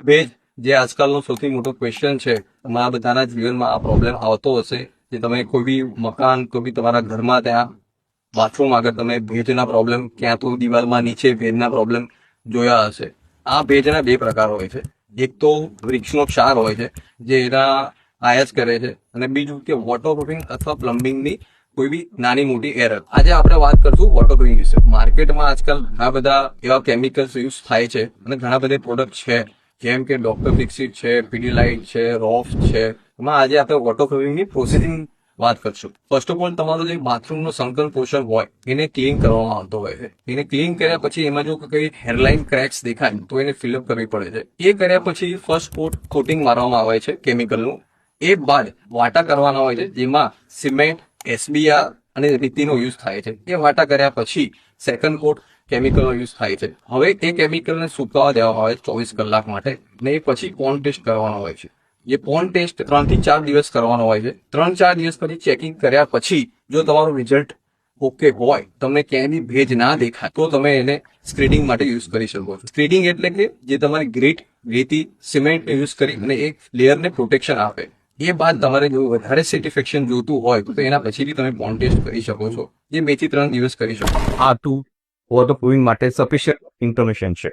ભેજ જે આજકાલનો સૌથી મોટો ક્વેશ્ચન છે, તમારા બધાના જીવનમાં આ પ્રોબ્લેમ આવતો હશે કે તમે કોઈ બી મકાન, કોઈ બી તમારા ઘરમાં ત્યાં બાથરૂમ આગળ તમે ભેજના પ્રોબ્લેમ, ક્યાં તો દિવાલમાં નીચે ભેજના પ્રોબ્લેમ જોયા હશે. આ ભેજના બે પ્રકાર હોય છે. એક તો વૃક્ષનો ક્ષાર હોય છે જે એના આયસ કરે છે, અને બીજું કે વોટરપ્રૂફિંગ અથવા પ્લમ્બિંગની કોઈ બી નાની મોટી એરર. આજે આપણે વાત કરશું વોટરપ્રૂફિંગ વિશે. માર્કેટમાં આજકાલ ઘણા બધા એવા કેમિકલ્સ યુઝ થાય છે અને ઘણા બધા પ્રોડક્ટ છે, જેમ કે ડોક્ટર ફિક્સિટ છે, પીડીલાઇટ છે, રોફ છે. એમાં આજે આપણે વોટરપ્રૂફિંગની પ્રોસેસિંગ વાત કરશું. ફર્સ્ટ ઓફ ઓલ, તમારો જે બાથરૂમનો સંકલ પોર્શન હોય એને ક્લીન કરવામાં આવતો હોય છે. એને ક્લીન કર્યા પછી એમાં જો કોઈ હેરલાઇન ક્રેક્સ દેખાય તો એને ફિલઅપ કરવી પડે છે. એ કર્યા પછી ફર્સ્ટ કોટિંગ મારવામાં આવે છે કેમિકલનું. એ બાદ વાટા કરવાના હોય છે, જેમાં સિમેન્ટ, એસબીઆર અને રીતિનો યુઝ થાય છે. એ વાટા કર્યા પછી સેકન્ડ કોટ કેમિકલનો યુઝ થાય છે. હવે એ કેમિકલને સુકાવા દેવામાં આવે 24 કલાક માટે, ને એ પછી પોન્ડ ટેસ્ટ કરવાનો હોય છે. એ પોન્ડ ટેસ્ટ 3 થી 4 દિવસ કરવાનો હોય છે. 3-4 દિવસ પછી ચેકિંગ કર્યા પછી જો તમારું રિઝલ્ટ ઓકે હોય, તમને ક્યાંય બી ભેજ ના દેખાય, તો તમે એને સ્ક્રીડિંગ માટે યુઝ કરી શકો છો. સ્ક્રીડિંગ એટલે કે જે તમારી રેતી, સિમેન્ટ યુઝ કરી અને એક લેયરને પ્રોટેક્શન આપે. એ બાદ તમારે જો વધારે સેટિસ્ફેક્શન જોતું હોય તો એના પછી બી તમે પોન્ડ ટેસ્ટ કરી શકો છો, જે 2 થી 3 દિવસ કરી શકો. આ ટુ વોટરપ્રૂફિંગ માટે સફિશિયન્ટ ઇન્ફોર્મેશન છે.